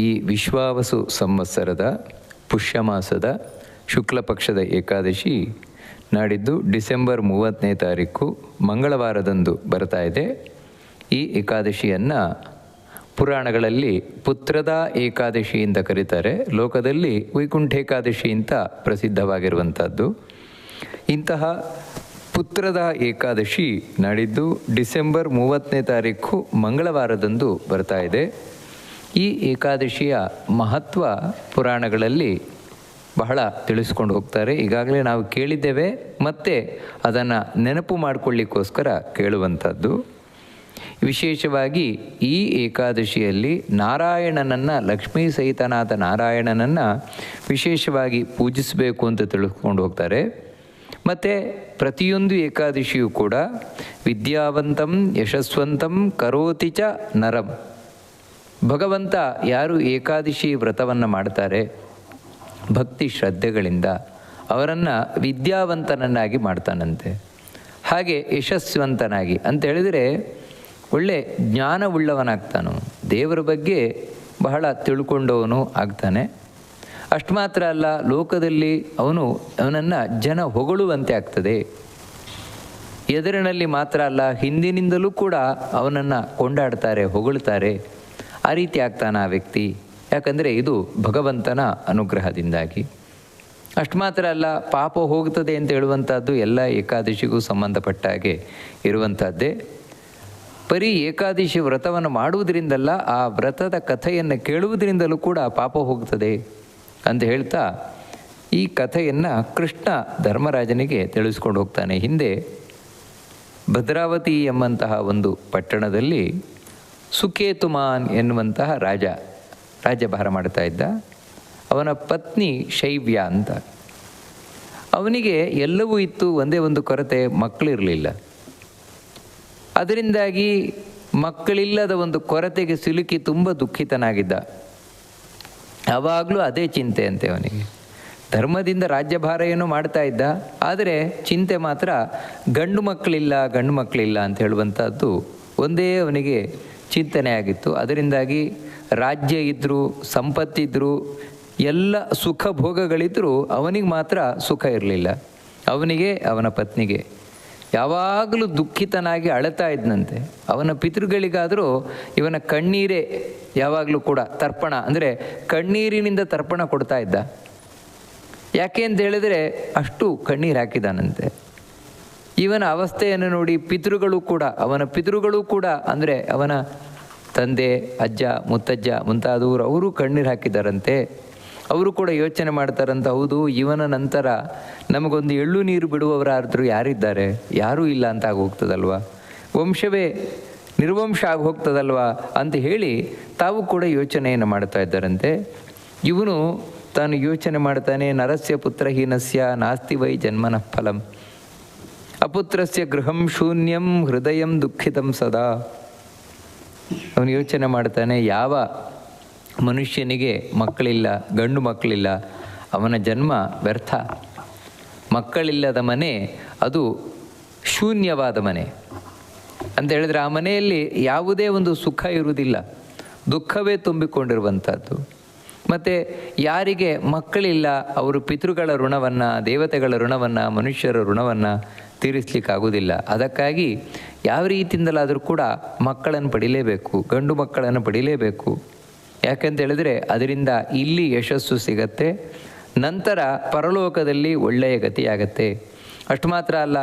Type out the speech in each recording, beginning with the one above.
ಈ ವಿಶ್ವಾವಸು ಸಂವತ್ಸರದ ಪುಷ್ಯಮಾಸದ ಶುಕ್ಲ ಪಕ್ಷದ ಏಕಾದಶಿ ನಾಡಿದ್ದು ಡಿಸೆಂಬರ್ 30ನೇ ತಾರೀಕು ಮಂಗಳವಾರದಂದು ಬರ್ತಾ ಇದೆ. ಈ ಏಕಾದಶಿಯನ್ನು ಪುರಾಣಗಳಲ್ಲಿ ಪುತ್ರದ ಏಕಾದಶಿ ಅಂತ ಕರೀತಾರೆ. ಲೋಕದಲ್ಲಿ ವೈಕುಂಠ ಏಕಾದಶಿ ಅಂತ ಪ್ರಸಿದ್ಧವಾಗಿರುವಂಥದ್ದು. ಇಂತಹ ಪುತ್ರದ ಏಕಾದಶಿ ನಾಡಿದ್ದು ಡಿಸೆಂಬರ್ 30ನೇ ತಾರೀಕು ಮಂಗಳವಾರದಂದು ಬರ್ತಾ ಇದೆ. ಈ ಏಕಾದಶಿಯ ಮಹತ್ವ ಪುರಾಣಗಳಲ್ಲಿ ಬಹಳ ತಿಳಿಸ್ಕೊಂಡು ಹೋಗ್ತಾರೆ. ಈಗಾಗಲೇ ನಾವು ಕೇಳಿದ್ದೇವೆ, ಮತ್ತು ಅದನ್ನು ನೆನಪು ಮಾಡಿಕೊಳ್ಳಿಕ್ಕೋಸ್ಕರ ಕೇಳುವಂಥದ್ದು. ವಿಶೇಷವಾಗಿ ಈ ಏಕಾದಶಿಯಲ್ಲಿ ನಾರಾಯಣನನ್ನು, ಲಕ್ಷ್ಮೀ ಸಹಿತನಾದ ನಾರಾಯಣನನ್ನು ವಿಶೇಷವಾಗಿ ಪೂಜಿಸಬೇಕು ಅಂತ ತಿಳಿಸ್ಕೊಂಡು ಹೋಗ್ತಾರೆ. ಮತ್ತು ಪ್ರತಿಯೊಂದು ಏಕಾದಶಿಯೂ ಕೂಡ ವಿದ್ಯಾವಂತಂ ಯಶಸ್ವಂತಂ ಕರೋತಿ ಚ ನರಂ. ಭಗವಂತ ಯಾರು ಏಕಾದಶಿ ವ್ರತವನ್ನು ಮಾಡ್ತಾರೆ ಭಕ್ತಿ ಶ್ರದ್ಧೆಗಳಿಂದ, ಅವರನ್ನು ವಿದ್ಯಾವಂತನನ್ನಾಗಿ ಮಾಡ್ತಾನಂತೆ. ಹಾಗೆ ಯಶಸ್ವಂತನಾಗಿ ಅಂತ ಹೇಳಿದರೆ ಒಳ್ಳೆ ಜ್ಞಾನವುಳ್ಳವನಾಗ್ತಾನು, ದೇವರ ಬಗ್ಗೆ ಬಹಳ ತಿಳ್ಕೊಂಡವನು ಆಗ್ತಾನೆ. ಅಷ್ಟು ಮಾತ್ರ ಅಲ್ಲ, ಲೋಕದಲ್ಲಿ ಅವನನ್ನು ಜನ ಹೊಗಳುವಂತೆ ಆಗ್ತದೆ. ಎದುರಿನಲ್ಲಿ ಮಾತ್ರ ಅಲ್ಲ, ಹಿಂದಿನಿಂದಲೂ ಕೂಡ ಅವನನ್ನು ಕೊಂಡಾಡ್ತಾರೆ, ಹೊಗಳ್ತಾರೆ. ಆ ರೀತಿ ಆಗ್ತಾನೆ ಆ ವ್ಯಕ್ತಿ. ಯಾಕಂದರೆ ಇದು ಭಗವಂತನ ಅನುಗ್ರಹದಿಂದಾಗಿ. ಅಷ್ಟು ಮಾತ್ರ ಅಲ್ಲ, ಪಾಪ ಹೋಗ್ತದೆ ಅಂತ ಹೇಳುವಂಥದ್ದು ಎಲ್ಲ ಏಕಾದಶಿಗೂ ಸಂಬಂಧಪಟ್ಟ ಹಾಗೆ ಇರುವಂಥದ್ದೇ. ಬರೀ ಏಕಾದಶಿ ವ್ರತವನ್ನು ಮಾಡುವುದರಿಂದಲ್ಲ, ಆ ವ್ರತದ ಕಥೆಯನ್ನು ಕೇಳುವುದರಿಂದಲೂ ಕೂಡ ಪಾಪ ಹೋಗ್ತದೆ ಅಂತ ಹೇಳ್ತಾ ಈ ಕಥೆಯನ್ನು ಕೃಷ್ಣ ಧರ್ಮರಾಜನಿಗೆ ತಿಳಿಸ್ಕೊಂಡು ಹೋಗ್ತಾನೆ. ಹಿಂದೆ ಭದ್ರಾವತಿ ಎಂಬಂತಹ ಒಂದು ಪಟ್ಟಣದಲ್ಲಿ ಸುಕೇತುಮಾನ್ ಎನ್ನುವಂತಹ ರಾಜ್ಯಭಾರ ಮಾಡ್ತಾ ಇದ್ದ. ಅವನ ಪತ್ನಿ ಶೈವ್ಯ ಅಂತ. ಅವನಿಗೆ ಎಲ್ಲವೂ ಇತ್ತು, ಒಂದೇ ಒಂದು ಕೊರತೆ, ಮಕ್ಕಳಿರಲಿಲ್ಲ. ಅದರಿಂದಾಗಿ ಮಕ್ಕಳಿಲ್ಲದ ಒಂದು ಕೊರತೆಗೆ ಸಿಲುಕಿ ತುಂಬ ದುಃಖಿತನಾಗಿದ್ದ. ಯಾವಾಗಲೂ ಅದೇ ಚಿಂತೆ ಅಂತೆ ಅವನಿಗೆ. ಧರ್ಮದಿಂದ ರಾಜ್ಯಭಾರ ಏನೋ ಮಾಡ್ತಾ ಇದ್ದ, ಆದರೆ ಚಿಂತೆ ಮಾತ್ರ ಗಂಡು ಮಕ್ಕಳಿಲ್ಲ ಅಂತ ಹೇಳುವಂಥದ್ದು ಒಂದೇ ಅವನಿಗೆ ಚಿಂತನೆ ಆಗಿತ್ತು. ಅದರಿಂದಾಗಿ ರಾಜ್ಯ ಇದ್ದರೂ, ಸಂಪತ್ತಿದ್ದರೂ, ಎಲ್ಲ ಸುಖ ಭೋಗಗಳಿದ್ದರೂ ಅವನಿಗೆ ಮಾತ್ರ ಸುಖ ಇರಲಿಲ್ಲ. ಅವನಿಗೆ, ಅವನ ಪತ್ನಿಗೆ ಯಾವಾಗಲೂ ದುಃಖಿತನಾಗಿ ಅಳತಾ ಇದ್ದಂತೆ. ಅವನ ಪಿತೃಗಳಿಗಾದರೂ ಇವನ ಕಣ್ಣೀರೇ ಯಾವಾಗಲೂ ಕೂಡ ತರ್ಪಣ, ಅಂದರೆ ಕಣ್ಣೀರಿನಿಂದ ತರ್ಪಣ ಕೊಡ್ತಾ ಇದ್ದ. ಯಾಕೆ ಅಂತ ಹೇಳಿದರೆ ಅಷ್ಟು ಕಣ್ಣೀರು ಹಾಕಿದಾನಂತೆ. ಇವನ ಅವಸ್ಥೆಯನ್ನು ನೋಡಿ ಅವನ ಪಿತೃಗಳು ಕೂಡ ಅಂದರೆ ಅವನ ತಂದೆ, ಅಜ್ಜ, ಮುತ್ತಜ್ಜ ಮುಂತಾದವರು ಅವರು ಕಣ್ಣೀರು ಹಾಕಿದ್ದಾರಂತೆ. ಅವರು ಕೂಡ ಯೋಚನೆ ಮಾಡ್ತಾರಂತ, ಹೌದು, ಇವನ ನಂತರ ನಮಗೊಂದು ಎಳ್ಳು ನೀರು ಬಿಡುವವರಾದರೂ ಯಾರಿದ್ದಾರೆ? ಯಾರೂ ಇಲ್ಲ ಅಂತ ಆಗೋಗ್ತದಲ್ವ, ವಂಶವೇ ನಿರ್ವಂಶ ಆಗಿ ಹೋಗ್ತದಲ್ವ ಅಂತ ಹೇಳಿ ತಾವು ಕೂಡ ಯೋಚನೆಯನ್ನು ಮಾಡ್ತಾ ಇದ್ದಾರಂತೆ. ಇವನು ತಾನು ಯೋಚನೆ ಮಾಡ್ತಾನೆ, ನರಸ್ಯ ಪುತ್ರಹೀನಸ್ಯ ನಾಸ್ತಿ ವೈ ಜನ್ಮನಃ ಫಲಂ ಅಪುತ್ರಸ್ಯ ಗೃಹಂ ಶೂನ್ಯಂ ಹೃದಯಂ ದುಃಖಿತಂ ಸದಾ. ಅವನು ಯೋಚನೆ ಮಾಡ್ತಾನೆ, ಯಾವ ಮನುಷ್ಯನಿಗೆ ಮಕ್ಕಳಿಲ್ಲ, ಗಂಡು ಮಕ್ಕಳಿಲ್ಲ, ಅವನ ಜನ್ಮ ವ್ಯರ್ಥ. ಮಕ್ಕಳಿಲ್ಲದ ಮನೆ ಅದು ಶೂನ್ಯವಾದ ಮನೆ ಅಂತ ಹೇಳಿದ್ರೆ ಆ ಮನೆಯಲ್ಲಿ ಯಾವುದೇ ಒಂದು ಸುಖ ಇರುವುದಿಲ್ಲ, ದುಃಖವೇ ತುಂಬಿಕೊಂಡಿರುವಂಥದ್ದು. ಮತ್ತು ಯಾರಿಗೆ ಮಕ್ಕಳಿಲ್ಲ ಅವರು ಪಿತೃಗಳ ಋಣವನ್ನು, ದೇವತೆಗಳ ಋಣವನ್ನು, ಮನುಷ್ಯರ ಋಣವನ್ನು ತೀರಿಸಲಿಕ್ಕಾಗೋದಿಲ್ಲ. ಅದಕ್ಕಾಗಿ ಯಾವ ರೀತಿಯಿಂದಲಾದರೂ ಕೂಡ ಮಕ್ಕಳನ್ನು ಪಡಿಲೇಬೇಕು, ಗಂಡು ಮಕ್ಕಳನ್ನು ಪಡಿಲೇಬೇಕು. ಯಾಕಂತ ಹೇಳಿದ್ರೆ ಅದರಿಂದ ಇಲ್ಲಿ ಯಶಸ್ಸು ಸಿಗತ್ತೆ, ನಂತರ ಪರಲೋಕದಲ್ಲಿ ಒಳ್ಳೆಯ ಗತಿಯಾಗತ್ತೆ. ಅಷ್ಟು ಮಾತ್ರ ಅಲ್ಲ,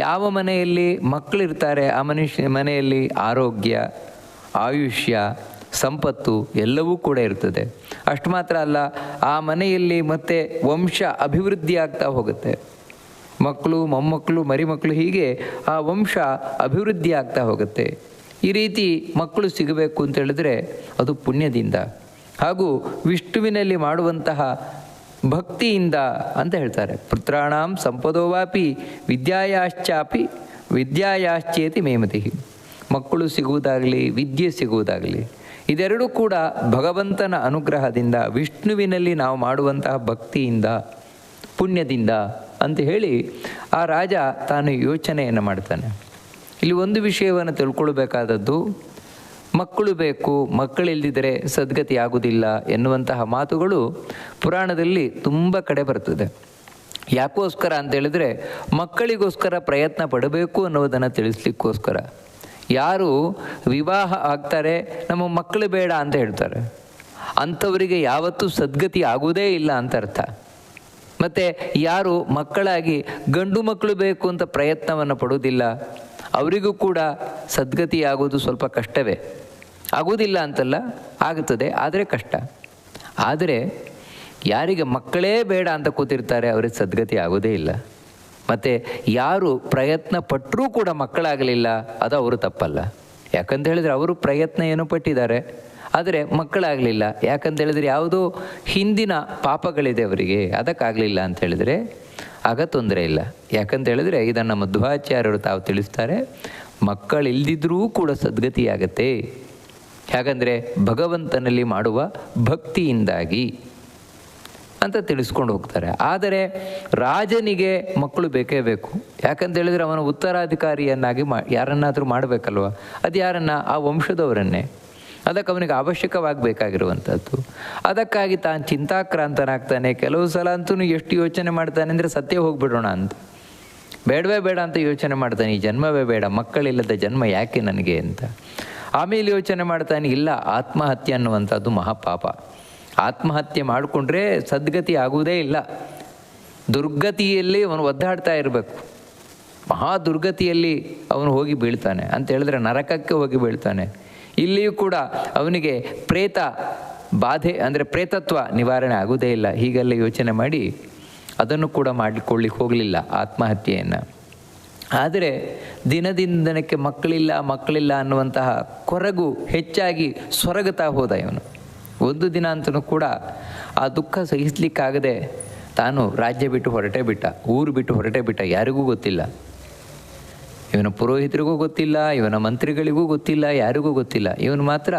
ಯಾವ ಮನೆಯಲ್ಲಿ ಮಕ್ಕಳಿರ್ತಾರೆ ಆ ಮನೆಯಲ್ಲಿ ಆರೋಗ್ಯ, ಆಯುಷ್ಯ, ಸಂಪತ್ತು ಎಲ್ಲವೂ ಕೂಡ ಇರ್ತದೆ. ಅಷ್ಟು ಮಾತ್ರ ಅಲ್ಲ, ಆ ಮನೆಯಲ್ಲಿ ಮತ್ತೆ ವಂಶ ಅಭಿವೃದ್ಧಿ ಆಗ್ತಾ ಹೋಗುತ್ತೆ. ಮಕ್ಕಳು, ಮೊಮ್ಮಕ್ಕಳು, ಮರಿಮಕ್ಕಳು, ಹೀಗೆ ಆ ವಂಶ ಅಭಿವೃದ್ಧಿ ಆಗ್ತಾ ಹೋಗುತ್ತೆ. ಈ ರೀತಿ ಮಕ್ಕಳು ಸಿಗಬೇಕು ಅಂತ ಹೇಳಿದ್ರೆ ಅದು ಪುಣ್ಯದಿಂದ ಹಾಗೂ ವಿಷ್ಣುವಿನಲ್ಲಿ ಮಾಡುವಂತಹ ಭಕ್ತಿಯಿಂದ ಅಂತ ಹೇಳ್ತಾರೆ. ಪುತ್ರಾಣಾಂ ಸಂಪದೋವಾಪಿ ವಿದ್ಯಾಯಾಶ್ಚೇತಿ ಮೇಮತಿ. ಮಕ್ಕಳು ಸಿಗುವುದಾಗಲಿ, ವಿದ್ಯೆ ಸಿಗುವುದಾಗಲಿ, ಇದೆರಡೂ ಕೂಡ ಭಗವಂತನ ಅನುಗ್ರಹದಿಂದ, ವಿಷ್ಣುವಿನಲ್ಲಿ ನಾವು ಮಾಡುವಂತಹ ಭಕ್ತಿಯಿಂದ, ಪುಣ್ಯದಿಂದ ಅಂತ ಹೇಳಿ ಆ ರಾಜ ತಾನು ಯೋಚನೆಯನ್ನು ಮಾಡ್ತಾನೆ. ಇಲ್ಲಿ ಒಂದು ವಿಷಯವನ್ನು ತಿಳ್ಕೊಳ್ಬೇಕಾದದ್ದು, ಮಕ್ಕಳು ಬೇಕು, ಮಕ್ಕಳಿಲ್ಲದಿದ್ದರೆ ಸದ್ಗತಿ ಆಗುವುದಿಲ್ಲ ಎನ್ನುವಂತಹ ಮಾತುಗಳು ಪುರಾಣದಲ್ಲಿ ತುಂಬ ಕಡೆ ಬರ್ತದೆ. ಯಾಕೋಸ್ಕರ ಅಂತೇಳಿದರೆ ಮಕ್ಕಳಿಗೋಸ್ಕರ ಪ್ರಯತ್ನ ಪಡಬೇಕು ಅನ್ನೋದನ್ನು ತಿಳಿಸ್ಲಿಕ್ಕೋಸ್ಕರ. ಯಾರು ವಿವಾಹ ಆಗ್ತಾರೆ, ನಮ್ಮ ಮಕ್ಕಳು ಬೇಡ ಅಂತ ಹೇಳ್ತಾರೆ, ಅಂಥವರಿಗೆ ಯಾವತ್ತೂ ಸದ್ಗತಿ ಆಗುವುದೇ ಇಲ್ಲ ಅಂತ ಅರ್ಥ. ಮತ್ತು ಯಾರು ಮಕ್ಕಳಾಗಿ ಗಂಡು ಮಕ್ಕಳು ಬೇಕು ಅಂತ ಪ್ರಯತ್ನವನ್ನು ಪಡೋದಿಲ್ಲ, ಅವರಿಗೂ ಕೂಡ ಸದ್ಗತಿ ಆಗೋದು ಸ್ವಲ್ಪ ಕಷ್ಟವೇ. ಆಗೋದಿಲ್ಲ ಅಂತಲ್ಲ, ಆಗುತ್ತದೆ, ಆದರೆ ಕಷ್ಟ. ಆದರೆ ಯಾರಿಗೆ ಮಕ್ಕಳೇ ಬೇಡ ಅಂತ ಕೂತಿರ್ತಾರೆ ಅವರಿಗೆ ಸದ್ಗತಿ ಆಗೋದೇ ಇಲ್ಲ. ಮತ್ತು ಯಾರು ಪ್ರಯತ್ನ ಪಟ್ಟರೂ ಕೂಡ ಮಕ್ಕಳಾಗಲಿಲ್ಲ, ಅದು ಅವರು ತಪ್ಪಲ್ಲ. ಯಾಕಂತ ಹೇಳಿದರೆ ಅವರು ಪ್ರಯತ್ನ ಏನೋ ಪಟ್ಟಿದ್ದಾರೆ, ಆದರೆ ಮಕ್ಕಳಾಗಲಿಲ್ಲ. ಯಾಕಂತ ಹೇಳಿದರೆ ಯಾವುದೋ ಹಿಂದಿನ ಪಾಪಗಳಿದೆ ಅವರಿಗೆ, ಅದಕ್ಕಾಗಲಿಲ್ಲ ಅಂತ ಹೇಳಿದರೆ ಆಗ ತೊಂದರೆ ಇಲ್ಲ. ಯಾಕಂತ ಹೇಳಿದರೆ ಇದನ್ನು ಮಧ್ವಾಚಾರ್ಯರು ತಾವು ತಿಳಿಸ್ತಾರೆ, ಮಕ್ಕಳಿಲ್ಲದಿದ್ದರೂ ಕೂಡ ಸದ್ಗತಿಯಾಗತ್ತೆ. ಯಾಕಂದರೆ ಭಗವಂತನಲ್ಲಿ ಮಾಡುವ ಭಕ್ತಿಯಿಂದಾಗಿ ಅಂತ ತಿಳಿಸ್ಕೊಂಡು ಹೋಗ್ತಾರೆ. ಆದರೆ ರಾಜನಿಗೆ ಮಕ್ಕಳು ಬೇಕೇ ಬೇಕು. ಯಾಕಂತ ಹೇಳಿದರೆ ಅವನ ಉತ್ತರಾಧಿಕಾರಿಯನ್ನಾಗಿ ಯಾರನ್ನಾದರೂ ಮಾಡಬೇಕಲ್ವ, ಅದು ಯಾರನ್ನ? ಆ ವಂಶದವರನ್ನೇ. ಅದಕ್ಕೆ ಅವನಿಗೆ ಅವಶ್ಯಕವಾಗಬೇಕಾಗಿರುವಂಥದ್ದು. ಅದಕ್ಕಾಗಿ ತಾನು ಚಿಂತಾಕ್ರಾಂತನಾಗ್ತಾನೆ. ಕೆಲವು ಸಲ ಅಂತೂ ಎಷ್ಟು ಯೋಚನೆ ಮಾಡ್ತಾನೆ ಅಂದರೆ ಸತ್ಯ ಹೋಗಿಬಿಡೋಣ ಅಂತ, ಬೇಡವೇ ಬೇಡ ಅಂತ ಯೋಚನೆ ಮಾಡ್ತಾನೆ. ಈ ಜನ್ಮವೇ ಬೇಡ, ಮಕ್ಕಳಿಲ್ಲದ ಜನ್ಮ ಯಾಕೆ ನನಗೆ ಅಂತ. ಆಮೇಲೆ ಯೋಚನೆ ಮಾಡ್ತಾನೆ, ಇಲ್ಲ, ಆತ್ಮಹತ್ಯೆ ಅನ್ನುವಂಥದ್ದು ಮಹಾಪಾಪ. ಆತ್ಮಹತ್ಯೆ ಮಾಡಿಕೊಂಡ್ರೆ ಸದ್ಗತಿ ಆಗುವುದೇ ಇಲ್ಲ. ದುರ್ಗತಿಯಲ್ಲಿ ಅವನು ಒದ್ದಾಡ್ತಾ ಇರಬೇಕು. ಮಹಾ ದುರ್ಗತಿಯಲ್ಲಿ ಅವನು ಹೋಗಿ ಬೀಳ್ತಾನೆ ಅಂತ ಹೇಳಿದ್ರೆ ನರಕಕ್ಕೆ ಹೋಗಿ ಬೀಳ್ತಾನೆ. ಇಲ್ಲಿಯೂ ಕೂಡ ಅವನಿಗೆ ಪ್ರೇತ ಬಾಧೆ ಅಂದರೆ ಪ್ರೇತತ್ವ ನಿವಾರಣೆ ಆಗುವುದೇ ಇಲ್ಲ. ಹೀಗೆಲ್ಲ ಯೋಚನೆ ಮಾಡಿ ಅದನ್ನು ಕೂಡ ಮಾಡಿಕೊಳ್ಳಿಕ್ಕೆ ಹೋಗಲಿಲ್ಲ ಆತ್ಮಹತ್ಯೆಯನ್ನು. ಆದರೆ ದಿನದಿಂದನಕ್ಕೆ ಮಕ್ಕಳಿಲ್ಲ ಅನ್ನುವಂತಹ ಕೊರಗು ಹೆಚ್ಚಾಗಿ ಸೊರಗುತ್ತಾ ಹೋದ ಇವನು. ಒಂದು ದಿನ ಅಂತಲೂ ಕೂಡ ಆ ದುಃಖ ಸಹಿಸಲಿಕ್ಕಾಗದೆ ತಾನು ರಾಜ್ಯ ಬಿಟ್ಟು ಹೊರಟೇ ಬಿಟ್ಟ, ಊರು ಬಿಟ್ಟು ಹೊರಟೇ ಬಿಟ್ಟ. ಯಾರಿಗೂ ಗೊತ್ತಿಲ್ಲ, ಇವನ ಪುರೋಹಿತರಿಗೂ ಗೊತ್ತಿಲ್ಲ, ಇವನ ಮಂತ್ರಿಗಳಿಗೂ ಗೊತ್ತಿಲ್ಲ, ಯಾರಿಗೂ ಗೊತ್ತಿಲ್ಲ. ಇವನು ಮಾತ್ರ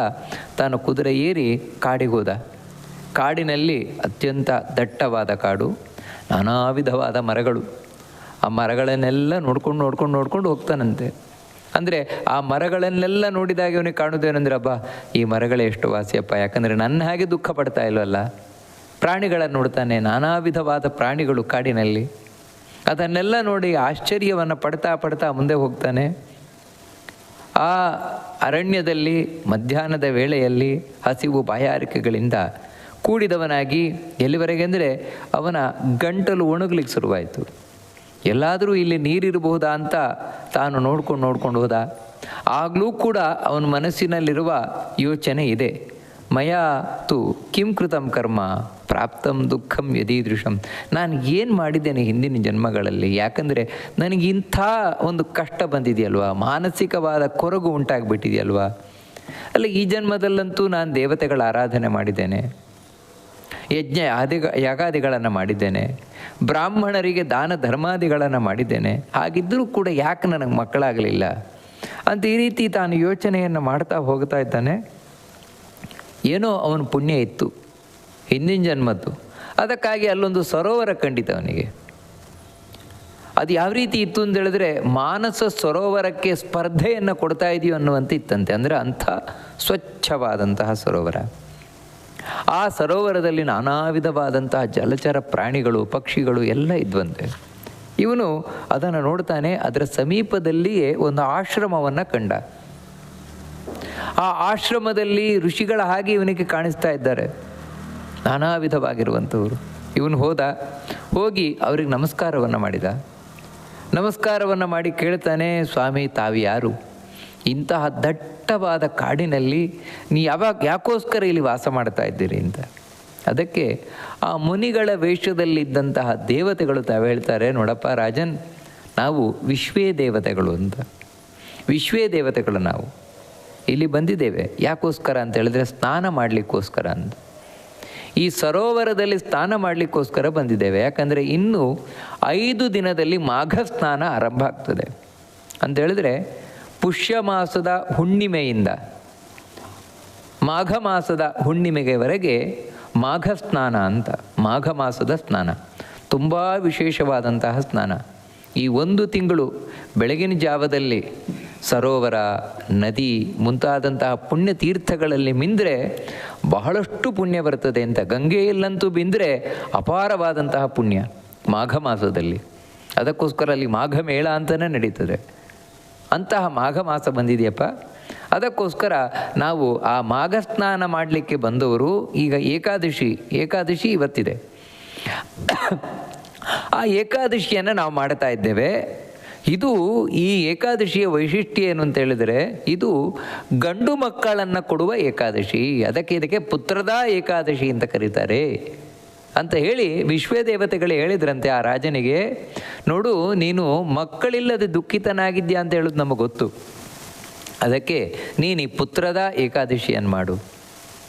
ತಾನು ಕುದುರೆ ಏರಿ ಕಾಡಿಗೆ ಹೋದ. ಕಾಡಿನಲ್ಲಿ ಅತ್ಯಂತ ದಟ್ಟವಾದ ಕಾಡು, ನಾನಾ ವಿಧವಾದ ಮರಗಳು. ಆ ಮರಗಳನ್ನೆಲ್ಲ ನೋಡ್ಕೊಂಡು ಹೋಗ್ತಾನಂತೆ. ಅಂದರೆ ಆ ಮರಗಳನ್ನೆಲ್ಲ ನೋಡಿದಾಗ ಇವನಿಗೆ ಕಾಣುವುದೇನೆಂದ್ರೆ, ಅಬ್ಬಾ, ಈ ಮರಗಳೇ ಎಷ್ಟು ವಾಸಿಯಪ್ಪ. ಯಾಕಂದರೆ ನನ್ನ ಹಾಗೆ ದುಃಖ ಪಡ್ತಾ ಇಲ್ವಲ್ಲ. ಪ್ರಾಣಿಗಳನ್ನು ನೋಡ್ತಾನೆ, ನಾನಾ ವಿಧವಾದ ಪ್ರಾಣಿಗಳು ಕಾಡಿನಲ್ಲಿ. ಅದನ್ನೆಲ್ಲ ನೋಡಿ ಆಶ್ಚರ್ಯವನ್ನು ಪಡ್ತಾ ಮುಂದೆ ಹೋಗ್ತಾನೆ. ಆ ಅರಣ್ಯದಲ್ಲಿ ಮಧ್ಯಾಹ್ನದ ವೇಳೆಯಲ್ಲಿ ಹಸಿವು ಬಾಯಾರಿಕೆಗಳಿಂದ ಕೂಡಿದವನಾಗಿ ಎಲ್ಲಿವರೆಗೆ ಅಂದರೆ ಅವನ ಗಂಟಲು ಒಣಗಲಿಕ್ಕೆ ಶುರುವಾಯಿತು. ಎಲ್ಲಾದರೂ ಇಲ್ಲಿ ನೀರಿರಬಹುದಾ ಅಂತ ತಾನು ನೋಡ್ಕೊಂಡು ಹೋದ. ಆಗಲೂ ಕೂಡ ಅವನ ಮನಸ್ಸಿನಲ್ಲಿರುವ ಯೋಚನೆ ಇದೆ, ಮಯಾ ತು ಕಿಂ ಕೃತಂ ಕರ್ಮ ಪ್ರಾಪ್ತಂ ದುಃಖಂ ಯದೀದೃಶಂ. ನಾನು ಏನು ಮಾಡಿದ್ದೇನೆ ಹಿಂದಿನ ಜನ್ಮಗಳಲ್ಲಿ? ಯಾಕಂದರೆ ನನಗಿಂಥ ಒಂದು ಕಷ್ಟ ಬಂದಿದೆಯಲ್ವಾ, ಮಾನಸಿಕವಾದ ಕೊರಗು ಉಂಟಾಗಿಬಿಟ್ಟಿದೆಯಲ್ವಾ. ಅಲ್ಲ, ಈ ಜನ್ಮದಲ್ಲಂತೂ ನಾನು ದೇವತೆಗಳ ಆರಾಧನೆ ಮಾಡಿದ್ದೇನೆ, ಯಾಗಾದಿಗಳನ್ನು ಮಾಡಿದ್ದೇನೆ, ಬ್ರಾಹ್ಮಣರಿಗೆ ದಾನ ಧರ್ಮಾದಿಗಳನ್ನು ಮಾಡಿದ್ದೇನೆ. ಹಾಗಿದ್ದರೂ ಕೂಡ ಯಾಕೆ ನನಗೆ ಮಕ್ಕಳಾಗಲಿಲ್ಲ ಅಂತ ಈ ರೀತಿ ತಾನು ಯೋಚನೆಯನ್ನು ಮಾಡ್ತಾ ಹೋಗ್ತಾ ಇದ್ದಾನೆ. ಏನೋ ಅವನ ಪುಣ್ಯ ಇತ್ತು ಹಿಂದಿನ ಜನ್ಮದ್ದು. ಅದಕ್ಕಾಗಿ ಅಲ್ಲೊಂದು ಸರೋವರ ಕಂಡಿತು ಅವನಿಗೆ. ಅದು ಯಾವ ರೀತಿ ಇತ್ತು ಅಂತ ಹೇಳಿದ್ರೆ, ಮಾನಸ ಸರೋವರಕ್ಕೆ ಸ್ಪರ್ಧೆಯನ್ನು ಕೊಡ್ತಾ ಇದೆಯೋ ಅನ್ನುವಂತೆ ಇತ್ತಂತೆ. ಅಂದರೆ ಅಂಥ ಸ್ವಚ್ಛವಾದಂತಹ ಸರೋವರ. ಆ ಸರೋವರದಲ್ಲಿ ನಾನಾ ವಿಧವಾದಂತಹ ಜಲಚರ ಪ್ರಾಣಿಗಳು, ಪಕ್ಷಿಗಳು ಎಲ್ಲ ಇದ್ವಂತೆ. ಇವನು ಅದನ್ನು ನೋಡ್ತಾನೆ. ಅದರ ಸಮೀಪದಲ್ಲಿಯೇ ಒಂದು ಆಶ್ರಮವನ್ನು ಕಂಡ. ಆ ಆಶ್ರಮದಲ್ಲಿ ಋಷಿಗಳ ಹಾಗೆ ಇವನಿಗೆ ಕಾಣಿಸ್ತಾ ಇದ್ದಾರೆ, ನಾನಾ ವಿಧವಾಗಿರುವಂಥವರು. ಇವನು ಹೋಗಿ ಅವ್ರಿಗೆ ನಮಸ್ಕಾರವನ್ನು ಮಾಡಿದ. ನಮಸ್ಕಾರವನ್ನು ಮಾಡಿ ಕೇಳ್ತಾನೆ, ಸ್ವಾಮಿ, ತಾವು ಯಾರು? ಇಂತಹ ದಟ್ಟವಾದ ಕಾಡಿನಲ್ಲಿ ಯಾಕೋಸ್ಕರ ಇಲ್ಲಿ ವಾಸ ಮಾಡ್ತಾ ಇದ್ದೀರಿ ಅಂತ. ಅದಕ್ಕೆ ಆ ಮುನಿಗಳ ವೇಷದಲ್ಲಿದ್ದಂತಹ ದೇವತೆಗಳು ತಾವು ಹೇಳ್ತಾರೆ, ನೋಡಪ್ಪ ರಾಜನ್, ನಾವು ವಿಶ್ವೇ ದೇವತೆಗಳು ಅಂತ. ವಿಶ್ವೇ ದೇವತೆಗಳು ನಾವು ಇಲ್ಲಿ ಬಂದಿದ್ದೇವೆ. ಯಾಕೋಸ್ಕರ ಅಂತ ಹೇಳಿದ್ರೆ ಸ್ನಾನ ಮಾಡಲಿಕ್ಕೋಸ್ಕರ ಅಂತ. ಈ ಸರೋವರದಲ್ಲಿ ಸ್ನಾನ ಮಾಡಲಿಕ್ಕೋಸ್ಕರ ಬಂದಿದ್ದೇವೆ. ಯಾಕಂದರೆ ಇನ್ನು 5 ದಿನದಲ್ಲಿ ಮಾಘ ಸ್ನಾನ ಆರಂಭ ಆಗ್ತದೆ ಅಂತ ಹೇಳಿದ್ರೆ, ಪುಷ್ಯ ಮಾಸದ ಹುಣ್ಣಿಮೆಯಿಂದ ಮಾಘ ಮಾಸದ ಹುಣ್ಣಿಮೆಗೆವರೆಗೆ ಮಾಘ ಸ್ನಾನ ಅಂತ. ಮಾಘ ಮಾಸದ ಸ್ನಾನ ತುಂಬ ವಿಶೇಷವಾದಂತಹ ಸ್ನಾನ. ಈ 1 ತಿಂಗಳು ಬೆಳಗಿನ ಜಾವದಲ್ಲಿ ಸರೋವರ, ನದಿ ಮುಂತಾದಂತಹ ಪುಣ್ಯ ತೀರ್ಥಗಳಲ್ಲಿ ಮಿಂದರೆ ಬಹಳಷ್ಟು ಪುಣ್ಯ ಬರ್ತದೆ ಅಂತ. ಗಂಗೆಯಲ್ಲಂತೂ ಬಿಂದರೆ ಅಪಾರವಾದಂತಹ ಪುಣ್ಯ ಮಾಘ ಮಾಸದಲ್ಲಿ. ಅದಕ್ಕೋಸ್ಕರ ಅಲ್ಲಿ ಮಾಘ ಮೇಳ ಅಂತಲೇ ನಡೀತದೆ. ಅಂತಹ ಮಾಘ ಮಾಸ ಬಂದಿದೆಯಪ್ಪ. ಅದಕ್ಕೋಸ್ಕರ ನಾವು ಆ ಮಾಘ ಸ್ನಾನ ಮಾಡಲಿಕ್ಕೆ ಬಂದವರು ಈಗ ಏಕಾದಶಿ ಇವತ್ತಿದೆ. ಆ ಏಕಾದಶಿಯನ್ನು ನಾವು ಮಾಡ್ತಾ ಇದ್ದೇವೆ. ಇದು ಈ ಏಕಾದಶಿಯ ವೈಶಿಷ್ಟ್ಯ ಏನು ಅಂತ ಹೇಳಿದರೆ, ಇದು ಗಂಡು ಮಕ್ಕಳನ್ನು ಕೊಡುವ ಏಕಾದಶಿ. ಇದಕ್ಕೆ ಪುತ್ರದ ಏಕಾದಶಿ ಅಂತ ಕರೀತಾರೆ ಅಂತ ಹೇಳಿ ವಿಶ್ವದೇವತೆಗಳು ಹೇಳಿದ್ರಂತೆ ಆ ರಾಜನಿಗೆ. ನೋಡು, ನೀನು ಮಕ್ಕಳಿಲ್ಲದೆ ದುಃಖಿತನಾಗಿದ್ಯಾ ಅಂತ ಹೇಳೋದು ನಮಗೆ ಗೊತ್ತು. ಅದಕ್ಕೆ ನೀನು ಈ ಪುತ್ರದ ಏಕಾದಶಿಯನ್ನು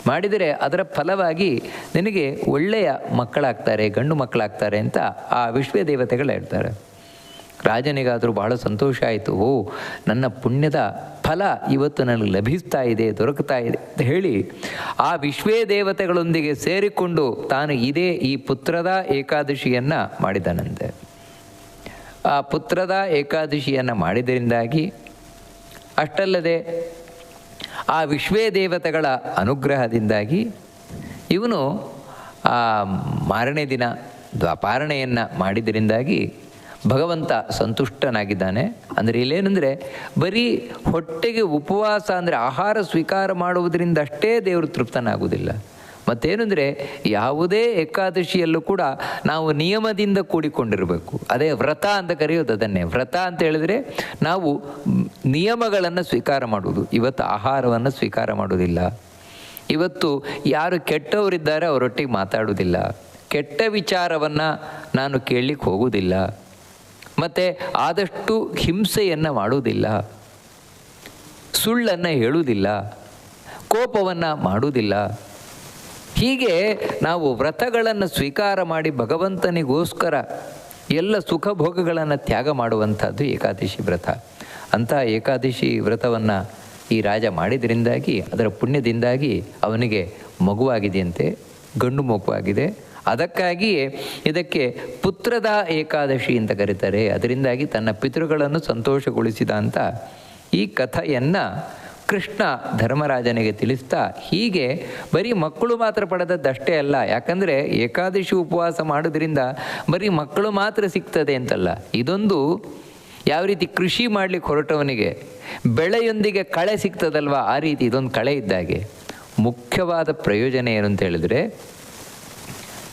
ಮಾಡಿದರೆ ಅದರ ಫಲವಾಗಿ ನಿನಗೆ ಒಳ್ಳೆಯ ಮಕ್ಕಳಾಗ್ತಾರೆ, ಗಂಡು ಮಕ್ಕಳಾಗ್ತಾರೆ ಅಂತ ಆ ವಿಶ್ವದೇವತೆಗಳು ಹೇಳ್ತಾರೆ. ರಾಜನಿಗಾದರೂ ಬಹಳ ಸಂತೋಷ ಆಯಿತು. ಓ, ನನ್ನ ಪುಣ್ಯದ ಫಲ ಇವತ್ತು ನನಗೆ ಲಭಿಸ್ತಾ ಇದೆ, ದೊರಕ್ತಾ ಇದೆ ಅಂತ ಹೇಳಿ ಆ ವಿಶ್ವದೇವತೆಗಳೊಂದಿಗೆ ಸೇರಿಕೊಂಡು ತಾನು ಈ ಪುತ್ರದ ಏಕಾದಶಿಯನ್ನು ಮಾಡಿದನಂತೆ. ಆ ಪುತ್ರದ ಏಕಾದಶಿಯನ್ನು ಮಾಡಿದರಿಂದಾಗಿ ಅಷ್ಟಲ್ಲದೆ ಆ ವಿಶ್ವದೇವತೆಗಳ ಅನುಗ್ರಹದಿಂದಾಗಿ ಇವನು ಆ ಮಾರನೇ ದಿನ ದ್ವಾಪಾರಣೆಯನ್ನು ಮಾಡಿದರಿಂದಾಗಿ ಭಗವಂತ ಸಂತುಷ್ಟನಾಗಿದ್ದಾನೆ. ಅಂದರೆ ಇಲ್ಲೇನೆಂದರೆ ಬರೀ ಹೊಟ್ಟೆಗೆ ಉಪವಾಸ ಅಂದರೆ ಆಹಾರ ಸ್ವೀಕಾರ ಮಾಡುವುದರಿಂದ ಅಷ್ಟೇ ದೇವರು ತೃಪ್ತನಾಗುವುದಿಲ್ಲ. ಮತ್ತೇನೆಂದರೆ ಯಾವುದೇ ಏಕಾದಶಿಯಲ್ಲೂ ಕೂಡ ನಾವು ನಿಯಮದಿಂದ ಕೂಡಿಕೊಂಡಿರಬೇಕು. ಅದೇ ವ್ರತ ಅಂತ ಕರೆಯೋದು ಅದನ್ನೇ. ವ್ರತ ಅಂತ ಹೇಳಿದರೆ ನಾವು ನಿಯಮಗಳನ್ನು ಸ್ವೀಕಾರ ಮಾಡುವುದು. ಇವತ್ತು ಆಹಾರವನ್ನು ಸ್ವೀಕಾರ ಮಾಡುವುದಿಲ್ಲ. ಇವತ್ತು ಯಾರು ಕೆಟ್ಟವರಿದ್ದಾರೆ ಅವರೊಟ್ಟಿಗೆ ಮಾತಾಡುವುದಿಲ್ಲ. ಕೆಟ್ಟ ವಿಚಾರವನ್ನು ನಾನು ಕೇಳಲಿಕ್ಕೆ ಹೋಗುವುದಿಲ್ಲ. ಮತ್ತು ಆದಷ್ಟು ಹಿಂಸೆಯನ್ನು ಮಾಡುವುದಿಲ್ಲ, ಸುಳ್ಳನ್ನು ಹೇಳುವುದಿಲ್ಲ, ಕೋಪವನ್ನು ಮಾಡುವುದಿಲ್ಲ. ಹೀಗೆ ನಾವು ವ್ರತಗಳನ್ನು ಸ್ವೀಕಾರ ಮಾಡಿ ಭಗವಂತನಿಗೋಸ್ಕರ ಎಲ್ಲ ಸುಖ ಭೋಗಗಳನ್ನು ತ್ಯಾಗ ಮಾಡುವಂಥದ್ದು ಏಕಾದಶಿ ವ್ರತ. ಅಂತಹ ಏಕಾದಶಿ ವ್ರತವನ್ನು ಈ ರಾಜ ಮಾಡಿದ್ರಿಂದಾಗಿ ಅದರ ಪುಣ್ಯದಿಂದಾಗಿ ಅವನಿಗೆ ಮಗುವಾಗಿದೆಯಂತೆ, ಗಂಡು ಮಗುವಾಗಿದೆ. ಅದಕ್ಕಾಗಿಯೇ ಇದಕ್ಕೆ ಪುತ್ರದ ಏಕಾದಶಿ ಅಂತ ಕರೀತಾರೆ. ಅದರಿಂದಾಗಿ ತನ್ನ ಪಿತೃಗಳನ್ನು ಸಂತೋಷಗೊಳಿಸಿದ ಅಂತ ಈ ಕಥೆಯನ್ನು ಕೃಷ್ಣ ಧರ್ಮರಾಜನಿಗೆ ತಿಳಿಸ್ತಾ, ಹೀಗೆ ಬರೀ ಮಕ್ಕಳು ಮಾತ್ರ ಪಡೆದದ್ದಷ್ಟೇ ಅಲ್ಲ. ಯಾಕಂದರೆ ಏಕಾದಶಿ ಉಪವಾಸ ಮಾಡೋದ್ರಿಂದ ಬರೀ ಮಕ್ಕಳು ಮಾತ್ರ ಸಿಗ್ತದೆ ಅಂತಲ್ಲ. ಇದೊಂದು ಯಾವ ರೀತಿ ಕೃಷಿ ಮಾಡಲಿಕ್ಕೆ ಹೊರಟವನಿಗೆ ಬೆಳೆಯೊಂದಿಗೆ ಕಳೆ ಸಿಗ್ತದಲ್ವ, ಆ ರೀತಿ ಇದೊಂದು ಕಳೆ ಇದ್ದಾಗೆ. ಮುಖ್ಯವಾದ ಪ್ರಯೋಜನ ಏನು ಅಂತ ಹೇಳಿದರೆ,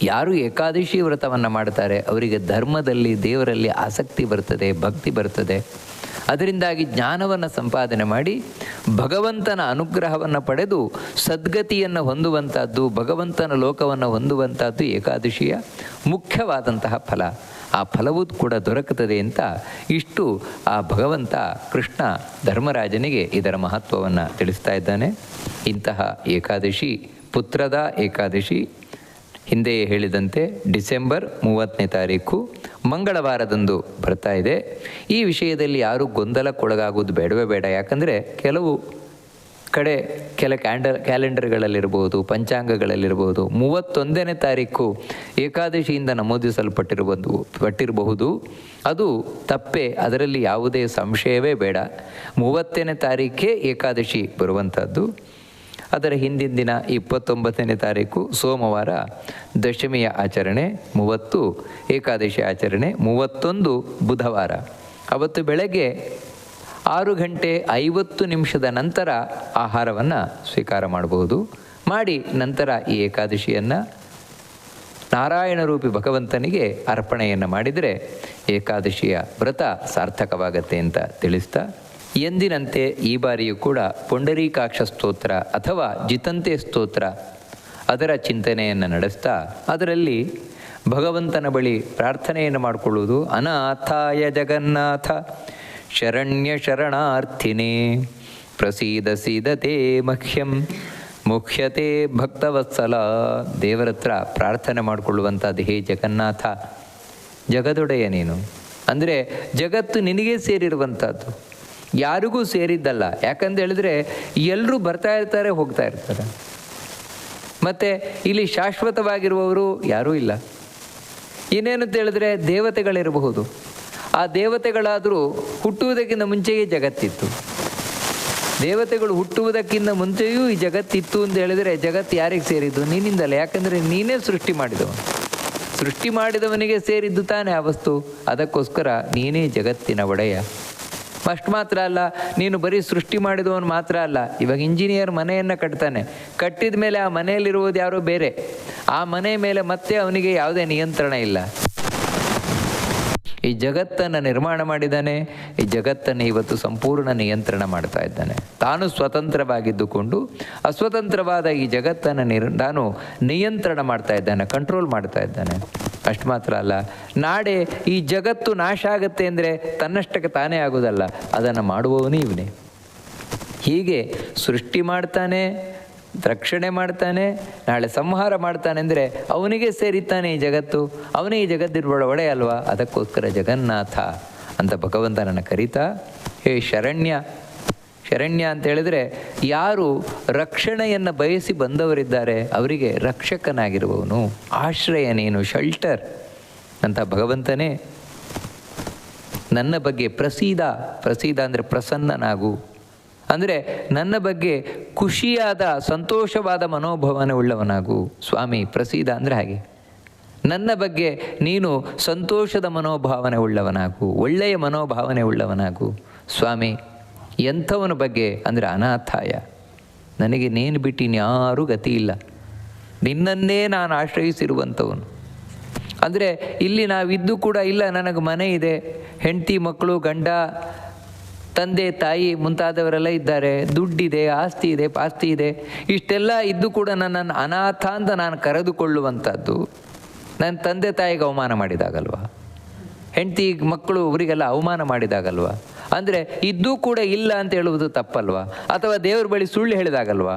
ಯಾರು ಏಕಾದಶಿ ವ್ರತವನ್ನು ಮಾಡ್ತಾರೆ ಅವರಿಗೆ ಧರ್ಮದಲ್ಲಿ, ದೇವರಲ್ಲಿ ಆಸಕ್ತಿ ಬರ್ತದೆ, ಭಕ್ತಿ ಬರ್ತದೆ. ಅದರಿಂದಾಗಿ ಜ್ಞಾನವನ್ನು ಸಂಪಾದನೆ ಮಾಡಿ ಭಗವಂತನ ಅನುಗ್ರಹವನ್ನು ಪಡೆದು ಸದ್ಗತಿಯನ್ನು ಹೊಂದುವಂಥದ್ದು, ಭಗವಂತನ ಲೋಕವನ್ನು ಹೊಂದುವಂಥದ್ದು ಏಕಾದಶಿಯ ಮುಖ್ಯವಾದಂತಹ ಫಲ. ಆ ಫಲವೂ ಕೂಡ ದೊರಕುತ್ತದೆ ಅಂತ ಇಷ್ಟು ಆ ಭಗವಂತ ಕೃಷ್ಣ ಧರ್ಮರಾಜನಿಗೆ ಇದರ ಮಹತ್ವವನ್ನು ತಿಳಿಸ್ತಾ ಇದ್ದಾನೆ. ಇಂತಹ ಏಕಾದಶಿ ಪುತ್ರದ ಏಕಾದಶಿ ಹಿಂದೆಯೇ ಹೇಳಿದಂತೆ ಡಿಸೆಂಬರ್ 30ನೇ ತಾರೀಕು ಮಂಗಳವಾರದಂದು ಬರ್ತಾ ಇದೆ. ಈ ವಿಷಯದಲ್ಲಿ ಯಾರೂ ಗೊಂದಲಕ್ಕೊಳಗಾಗೋದು ಬೇಡವೇ ಬೇಡ. ಯಾಕಂದರೆ ಕೆಲವು ಕಡೆ ಕ್ಯಾಲೆಂಡರ್ಗಳಲ್ಲಿರ್ಬೋದು, ಪಂಚಾಂಗಗಳಲ್ಲಿರ್ಬೋದು 31ನೇ ತಾರೀಕು ಏಕಾದಶಿಯಿಂದ ನಮೂದಿಸಲ್ಪಟ್ಟಿರಬಹುದು. ಅದು ತಪ್ಪೇ, ಅದರಲ್ಲಿ ಯಾವುದೇ ಸಂಶಯವೇ ಬೇಡ. 30ನೇ ತಾರೀಖೇ ಏಕಾದಶಿ ಬರುವಂಥದ್ದು. ಅದರ ಹಿಂದಿನ ದಿನ 29ನೇ ತಾರೀಕು ಸೋಮವಾರ ದಶಮಿಯ ಆಚರಣೆ, 30 ಏಕಾದಶಿ ಆಚರಣೆ, 31 ಬುಧವಾರ. ಅವತ್ತು ಬೆಳಗ್ಗೆ 6:50 ನಂತರ ಆಹಾರವನ್ನು ಸ್ವೀಕಾರ ಮಾಡಬಹುದು. ಮಾಡಿ ನಂತರ ಈ ಏಕಾದಶಿಯನ್ನು ನಾರಾಯಣ ರೂಪಿ ಭಗವಂತನಿಗೆ ಅರ್ಪಣೆಯನ್ನು ಮಾಡಿದರೆ ಏಕಾದಶಿಯ ವ್ರತ ಸಾರ್ಥಕವಾಗತ್ತೆ ಅಂತ ತಿಳಿಸ್ತಾ, ಎಂದಿನಂತೆ ಈ ಬಾರಿಯೂ ಕೂಡ ಪುಂಡರೀಕಾಕ್ಷ ಸ್ತೋತ್ರ ಅಥವಾ ಜಿತಂತೆ ಸ್ತೋತ್ರ ಅದರ ಚಿಂತನೆಯನ್ನು ನಡೆಸ್ತಾ ಅದರಲ್ಲಿ ಭಗವಂತನ ಬಳಿ ಪ್ರಾರ್ಥನೆಯನ್ನು ಮಾಡಿಕೊಳ್ಳುವುದು. ಅನಾಥಾಯ ಜಗನ್ನಾಥ ಶರಣ್ಯ ಶರಣಾರ್ಥಿನೇ ಪ್ರಸೀದ ಸೀದತೆ ಮಹ್ಯಂ ಮುಖ್ಯತೆ ಭಕ್ತವತ್ಸಲ. ದೇವರ ಹತ್ರ ಪ್ರಾರ್ಥನೆ ಮಾಡಿಕೊಳ್ಳುವಂಥದ್ದು, ಹೇ ಜಗನ್ನಾಥ, ಜಗದೊಡೆಯ ನೀನು. ಅಂದರೆ ಜಗತ್ತು ನಿನಗೇ ಸೇರಿರುವಂಥದ್ದು, ಯಾರಿಗೂ ಸೇರಿದ್ದಲ್ಲ. ಯಾಕಂತ ಹೇಳಿದ್ರೆ ಎಲ್ಲರೂ ಬರ್ತಾ ಇರ್ತಾರೆ, ಹೋಗ್ತಾ ಇರ್ತಾರೆ. ಮತ್ತು ಇಲ್ಲಿ ಶಾಶ್ವತವಾಗಿರುವವರು ಯಾರೂ ಇಲ್ಲ. ಇನ್ನೇನಂತ ಹೇಳಿದ್ರೆ ದೇವತೆಗಳಿರಬಹುದು. ಆ ದೇವತೆಗಳಾದರೂ ಹುಟ್ಟುವುದಕ್ಕಿಂತ ಮುಂಚೆಯೇ ಜಗತ್ತಿತ್ತು. ದೇವತೆಗಳು ಹುಟ್ಟುವುದಕ್ಕಿಂತ ಮುಂಚೆಯೂ ಈ ಜಗತ್ತಿತ್ತು ಅಂತ ಹೇಳಿದರೆ ಜಗತ್ತು ಯಾರಿಗೆ ಸೇರಿದ್ದು? ನೀನಿಂದಲೇ. ಯಾಕಂದರೆ ನೀನೇ ಸೃಷ್ಟಿ ಮಾಡಿದವನು. ಸೃಷ್ಟಿ ಮಾಡಿದವನಿಗೆ ಸೇರಿದ್ದು ತಾನೇ ಆ ವಸ್ತು. ಅದಕ್ಕೋಸ್ಕರ ನೀನೇ ಜಗತ್ತಿನ ಒಡೆಯ. ಅಷ್ಟು ಮಾತ್ರ ಅಲ್ಲ, ನೀನು ಬರೀ ಸೃಷ್ಟಿ ಮಾಡಿದವನು ಮಾತ್ರ ಅಲ್ಲ. ಇವಾಗ ಇಂಜಿನಿಯರ್ ಮನೆಯನ್ನು ಕಟ್ತಾನೆ, ಕಟ್ಟಿದ ಮೇಲೆ ಆ ಮನೆಯಲ್ಲಿರುವುದು ಯಾರೋ ಬೇರೆ, ಆ ಮನೆ ಮೇಲೆ ಮತ್ತೆ ಅವನಿಗೆ ಯಾವುದೇ ನಿಯಂತ್ರಣ ಇಲ್ಲ. ಈ ಜಗತ್ತನ್ನು ನಿರ್ಮಾಣ ಮಾಡಿದ್ದಾನೆ, ಈ ಜಗತ್ತನ್ನು ಇವತ್ತು ಸಂಪೂರ್ಣ ನಿಯಂತ್ರಣ ಮಾಡ್ತಾ ಇದ್ದಾನೆ. ತಾನು ಸ್ವತಂತ್ರವಾಗಿದ್ದುಕೊಂಡು ಅಸ್ವತಂತ್ರವಾದ ಈ ಜಗತ್ತನ್ನು ತಾನು ನಿಯಂತ್ರಣ ಮಾಡ್ತಾ ಇದ್ದಾನೆ, ಕಂಟ್ರೋಲ್ ಮಾಡ್ತಾ ಇದ್ದಾನೆ. ಅಷ್ಟು ಮಾತ್ರ ಅಲ್ಲ, ನಾಳೆ ಈ ಜಗತ್ತು ನಾಶ ಆಗುತ್ತೆ ಅಂದರೆ ತನ್ನಷ್ಟಕ್ಕೆ ತಾನೇ ಆಗೋದಲ್ಲ, ಅದನ್ನು ಮಾಡುವವನೇ ಇವನೇ. ಹೀಗೆ ಸೃಷ್ಟಿ ಮಾಡ್ತಾನೆ, ರಕ್ಷಣೆ ಮಾಡ್ತಾನೆ, ನಾಳೆ ಸಂಹಾರ ಮಾಡ್ತಾನೆ ಅಂದರೆ ಅವನಿಗೆ ಸೇರಿತ್ತಾನೆ ಈ ಜಗತ್ತು. ಅವನೇ ಈ ಜಗತ್ತಿನ ಒಡೆಯ ಅಲ್ವಾ. ಅದಕ್ಕೋಸ್ಕರ ಜಗನ್ನಾಥ ಅಂತ ಭಗವಂತನನ್ನು ಕರೀತಾ, ಹೇ ಶರಣ್ಯ. ಶರಣ್ಯ ಅಂತ ಹೇಳಿದರೆ ಯಾರು ರಕ್ಷಣೆಯನ್ನು ಬಯಸಿ ಬಂದವರಿದ್ದಾರೆ ಅವರಿಗೆ ರಕ್ಷಕನಾಗಿರುವವನು, ಆಶ್ರಯ ನೀನು, ಶೆಲ್ಟರ್ ಅಂತ ಭಗವಂತನೇ. ನನ್ನ ಬಗ್ಗೆ ಪ್ರಸೀದ, ಪ್ರಸೀದ ಅಂದರೆ ಪ್ರಸನ್ನನಾಗು, ಅಂದರೆ ನನ್ನ ಬಗ್ಗೆ ಖುಷಿಯಾದ ಸಂತೋಷವಾದ ಮನೋಭಾವನೆ ಉಳ್ಳವನಾಗು ಸ್ವಾಮಿ. ಪ್ರಸೀದ ಅಂದರೆ ಹಾಗೆ, ನನ್ನ ಬಗ್ಗೆ ನೀನು ಸಂತೋಷದ ಮನೋಭಾವನೆ ಉಳ್ಳವನಾಗು, ಒಳ್ಳೆಯ ಮನೋಭಾವನೆ ಉಳ್ಳವನಾಗು ಸ್ವಾಮಿ. ಎಂಥವನ ಬಗ್ಗೆ ಅಂದರೆ ಅನಾಥಾಯ, ನನಗೆ ನೇನು ಬಿಟ್ಟು ಇನ್ಯಾರೂ ಗತಿ ಇಲ್ಲ, ನಿನ್ನನ್ನೇ ನಾನು ಆಶ್ರಯಿಸಿರುವಂಥವನು. ಅಂದರೆ ಇಲ್ಲಿ ನಾವಿದ್ದು ಕೂಡ ಇಲ್ಲ, ನನಗೆ ಮನೆ ಇದೆ, ಹೆಂಡತಿ ಮಕ್ಕಳು ಗಂಡ ತಂದೆ ತಾಯಿ ಮುಂತಾದವರೆಲ್ಲ ಇದ್ದಾರೆ, ದುಡ್ಡಿದೆ, ಆಸ್ತಿ ಇದೆ, ಪಾಸ್ತಿ ಇದೆ, ಇಷ್ಟೆಲ್ಲ ಇದ್ದು ಕೂಡ ನನ್ನನ್ನು ಅನಾಥ ಅಂತ ನಾನು ಕರೆದುಕೊಳ್ಳುವಂಥದ್ದು ನನ್ನ ತಂದೆ ತಾಯಿಗೆ ಅವಮಾನ ಮಾಡಿದಾಗಲ್ವ, ಹೆಂಡತಿ ಮಕ್ಕಳು ಅವರಿಗೆಲ್ಲ ಅವಮಾನ ಮಾಡಿದಾಗಲ್ವ. ಅಂದರೆ ಇದ್ದೂ ಕೂಡ ಇಲ್ಲ ಅಂತ ಹೇಳುವುದು ತಪ್ಪಲ್ವ, ಅಥವಾ ದೇವರ ಬಳಿ ಸುಳ್ಳು ಹೇಳಿದಾಗಲ್ವ.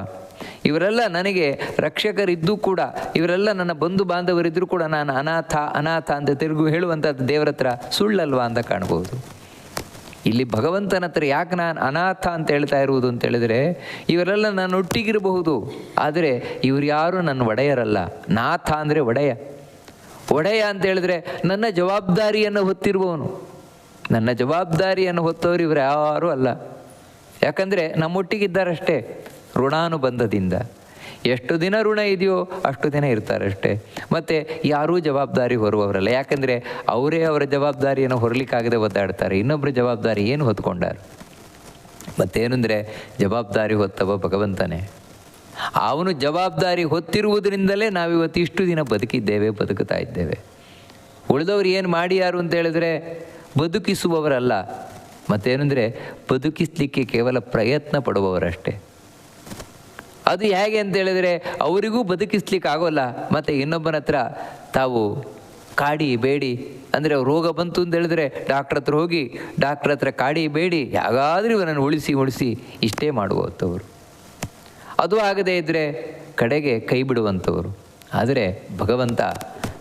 ಇವರೆಲ್ಲ ನನಗೆ ರಕ್ಷಕರಿದ್ದೂ ಕೂಡ, ಇವರೆಲ್ಲ ನನ್ನ ಬಂಧು ಬಾಂಧವರಿದ್ದರೂ ಕೂಡ ನಾನು ಅನಾಥ ಅನಾಥ ಅಂತ ತಿರುಗು ಹೇಳುವಂಥದ್ದು ದೇವರ ಹತ್ರ ಸುಳ್ಳಲ್ವ ಅಂತ ಕಾಣ್ಬೋದು. ಇಲ್ಲಿ ಭಗವಂತನ ಹತ್ರ ಯಾಕೆ ನಾನು ಅನಾಥ ಅಂತ ಹೇಳ್ತಾ ಇರುವುದು ಅಂತ ಹೇಳಿದರೆ, ಇವರೆಲ್ಲ ನಾನು ಒಟ್ಟಿಗಿರಬಹುದು, ಆದರೆ ಇವರು ಯಾರು ನನ್ನ ಒಡೆಯರಲ್ಲ. ನಾಥ ಅಂದರೆ ಒಡೆಯ. ಒಡೆಯ ಅಂತ ಹೇಳಿದ್ರೆ ನನ್ನ ಜವಾಬ್ದಾರಿಯನ್ನು ಹೊತ್ತಿರುವವನು. ನನ್ನ ಜವಾಬ್ದಾರಿಯನ್ನು ಹೊತ್ತವರು ಇವರು ಯಾರೂ ಅಲ್ಲ. ಯಾಕಂದರೆ ನಮ್ಮೊಟ್ಟಿಗಿದ್ದಾರಷ್ಟೇ ಋಣಾನುಬಂಧದಿಂದ. ಎಷ್ಟು ದಿನ ಋಣ ಇದೆಯೋ ಅಷ್ಟು ದಿನ ಇರ್ತಾರಷ್ಟೇ. ಮತ್ತು ಯಾರೂ ಜವಾಬ್ದಾರಿ ಹೊರುವವರಲ್ಲ. ಯಾಕಂದರೆ ಅವರೇ ಅವರ ಜವಾಬ್ದಾರಿಯನ್ನು ಹೊರಲಿಕ್ಕಾಗದೆ ಒದ್ದಾಡ್ತಾರೆ. ಇನ್ನೊಬ್ಬರ ಜವಾಬ್ದಾರಿ ಏನು ಹೊತ್ಕೊಂಡಾರು? ಮತ್ತೇನೆಂದರೆ ಜವಾಬ್ದಾರಿ ಹೊತ್ತವ ಭಗವಂತನೇ. ಅವನು ಜವಾಬ್ದಾರಿ ಹೊತ್ತಿರುವುದರಿಂದಲೇ ನಾವಿವತ್ತು ಇಷ್ಟು ದಿನ ಬದುಕಿದ್ದೇವೆ, ಬದುಕುತ್ತಾ ಇದ್ದೇವೆ. ಉಳಿದವರು ಏನು ಮಾಡಿಯಾರು ಅಂತ ಹೇಳಿದ್ರೆ ಬದುಕಿಸುವವರಲ್ಲ. ಮತ್ತೇನೆಂದರೆ ಬದುಕಿಸಲಿಕ್ಕೆ ಕೇವಲ ಪ್ರಯತ್ನ ಪಡುವವರಷ್ಟೇ. ಅದು ಹೇಗೆ ಅಂತ ಹೇಳಿದರೆ ಅವರಿಗೂ ಬದುಕಿಸ್ಲಿಕ್ಕೆ ಆಗೋಲ್ಲ. ಮತ್ತು ಇನ್ನೊಬ್ಬನ ಹತ್ರ ತಾವು ಕಾಡಿ ಬೇಡಿ, ಅಂದರೆ ರೋಗ ಬಂತು ಅಂತ ಹೇಳಿದ್ರೆ ಡಾಕ್ಟ್ರ್ ಹತ್ರ ಹೋಗಿ ಡಾಕ್ಟ್ರ್ ಹತ್ರ ಕಾಡಿ ಬೇಡಿ ಯಾಗಾದರೂ ಇವನನ್ನು ಉಳಿಸಿ ಇಷ್ಟೇ ಮಾಡುವಂಥವ್ರು. ಅದು ಆಗದೇ ಇದ್ದರೆ ಕಡೆಗೆ ಕೈ ಬಿಡುವಂಥವ್ರು. ಆದರೆ ಭಗವಂತ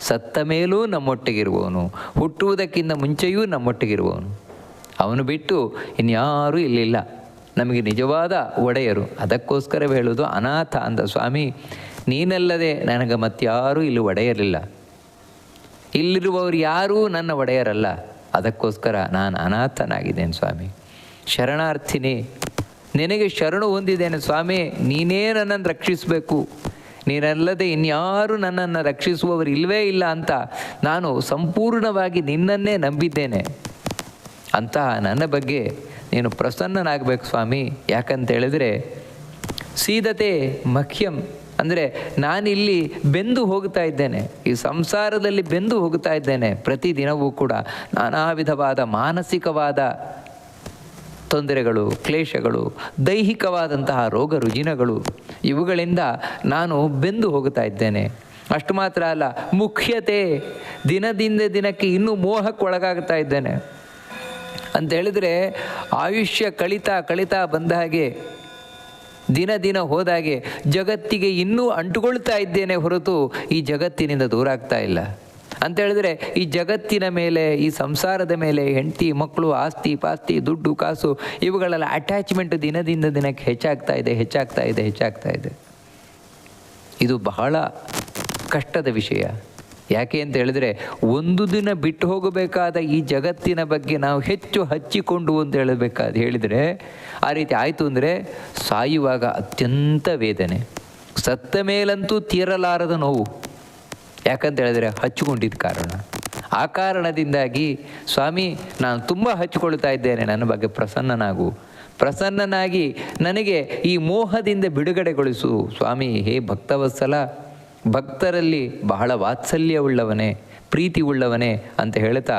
ಸತ್ತ ಮೇಲೂ ನಮ್ಮೊಟ್ಟಿಗಿರುವವನು, ಹುಟ್ಟುವುದಕ್ಕಿಂತ ಮುಂಚೆಯೂ ನಮ್ಮೊಟ್ಟಿಗಿರುವವನು. ಅವನು ಬಿಟ್ಟು ಇನ್ಯಾರೂ ಇಲ್ಲಿಲ್ಲ, ನಮಗೆ ನಿಜವಾದ ಒಡೆಯರು. ಅದಕ್ಕೋಸ್ಕರ ಹೇಳೋದು ಅನಾಥ ಅಂದ ಸ್ವಾಮಿ. ನೀನಲ್ಲದೆ ನನಗೆ ಮತ್ತಾರೂ ಇಲ್ಲಿ ಒಡೆಯರಿಲ್ಲ, ಇಲ್ಲಿರುವವರು ಯಾರೂ ನನ್ನ ಒಡೆಯರಲ್ಲ. ಅದಕ್ಕೋಸ್ಕರ ನಾನು ಅನಾಥನಾಗಿದ್ದೇನೆ ಸ್ವಾಮಿ. ಶರಣಾರ್ಥಿನಿ, ನಿನಗೆ ಶರಣು ಹೊಂದಿದ್ದೇನೆ ಸ್ವಾಮಿ. ನೀನೇ ನನ್ನನ್ನು ರಕ್ಷಿಸಬೇಕು, ನೀನಲ್ಲದೆ ಇನ್ಯಾರೂ ನನ್ನನ್ನು ರಕ್ಷಿಸುವವರು ಇಲ್ಲವೇ ಇಲ್ಲ ಅಂತ ನಾನು ಸಂಪೂರ್ಣವಾಗಿ ನಿನ್ನನ್ನೇ ನಂಬಿದ್ದೇನೆ. ಅಂತಹ ನನ್ನ ಬಗ್ಗೆ ನೀನು ಪ್ರಸನ್ನನಾಗಬೇಕು ಸ್ವಾಮಿ. ಯಾಕಂತ ಹೇಳಿದರೆ ಸೀದತೆ ಮಖ್ಯಂ, ಅಂದರೆ ನಾನಿಲ್ಲಿ ಬೆಂದು ಹೋಗ್ತಾ ಇದ್ದೇನೆ, ಈ ಸಂಸಾರದಲ್ಲಿ ಬೆಂದು ಹೋಗ್ತಾ ಇದ್ದೇನೆ. ಪ್ರತಿದಿನವೂ ಕೂಡ ನಾನಾ ವಿಧವಾದ ಮಾನಸಿಕವಾದ ತೊಂದರೆಗಳು, ಕ್ಲೇಶಗಳು, ದೈಹಿಕವಾದಂತಹ ರೋಗ ರುಜಿನಗಳು, ಇವುಗಳಿಂದ ನಾನು ಬೆಂದು ಹೋಗ್ತಾ ಇದ್ದೇನೆ. ಅಷ್ಟು ಮಾತ್ರ ಅಲ್ಲ, ಮುಖ್ಯತೆ ದಿನದಿಂದ ದಿನಕ್ಕೆ ಇನ್ನೂ ಮೋಹಕ್ಕೊಳಗಾಗ್ತಾ ಇದ್ದೇನೆ. ಅಂತ ಹೇಳಿದರೆ ಆಯುಷ್ಯ ಕಳಿತಾ ಬಂದ ಹಾಗೆ, ದಿನ ಹೋದಾಗೆ ಜಗತ್ತಿಗೆ ಇನ್ನೂ ಅಂಟುಕೊಳ್ತಾ ಇದ್ದೇನೆ ಹೊರತು ಈ ಜಗತ್ತಿನಿಂದ ದೂರ ಆಗ್ತಾ ಇಲ್ಲ. ಅಂತ ಹೇಳಿದ್ರೆ ಈ ಜಗತ್ತಿನ ಮೇಲೆ, ಈ ಸಂಸಾರದ ಮೇಲೆ, ಹೆಂಡತಿ ಮಕ್ಕಳು, ಆಸ್ತಿ ಪಾಸ್ತಿ, ದುಡ್ಡು ಕಾಸು, ಇವುಗಳೆಲ್ಲ ಅಟ್ಯಾಚ್ಮೆಂಟ್ ದಿನದಿಂದ ದಿನಕ್ಕೆ ಹೆಚ್ಚಾಗ್ತಾ ಇದೆ. ಇದು ಬಹಳ ಕಷ್ಟದ ವಿಷಯ. ಯಾಕೆ ಅಂತ ಹೇಳಿದ್ರೆ ಒಂದು ದಿನ ಬಿಟ್ಟು ಹೋಗಬೇಕಾದ ಈ ಜಗತ್ತಿನ ಬಗ್ಗೆ ನಾವು ಹೆಚ್ಚು ಹಚ್ಚಿಕೊಂಡು ಅಂತ ಹೇಳಿದರೆ ಆ ರೀತಿ ಆಯಿತು ಅಂದರೆ ಸಾಯುವಾಗ ಅತ್ಯಂತ ವೇದನೆ, ಸತ್ತ ಮೇಲಂತೂ ತೀರಲಾರದ ನೋವು. ಯಾಕಂತ ಹೇಳಿದ್ರೆ ಹಚ್ಚಿಕೊಂಡಿದ್ದ ಕಾರಣ. ಆ ಕಾರಣದಿಂದಾಗಿ ಸ್ವಾಮಿ ನಾನು ತುಂಬ ಹಚ್ಚಿಕೊಳ್ತಾ ಇದ್ದೇನೆ, ನನ್ನ ಬಗ್ಗೆ ಪ್ರಸನ್ನನಾಗಿ ನನಗೆ ಈ ಮೋಹದಿಂದ ಬಿಡುಗಡೆಗೊಳಿಸು ಸ್ವಾಮಿ. ಹೇ ಭಕ್ತವತ್ಸಲ, ಭಕ್ತರಲ್ಲಿ ಬಹಳ ವಾತ್ಸಲ್ಯವುಳ್ಳವನೇ, ಪ್ರೀತಿ ಉಳ್ಳವನೇ ಅಂತ ಹೇಳ್ತಾ,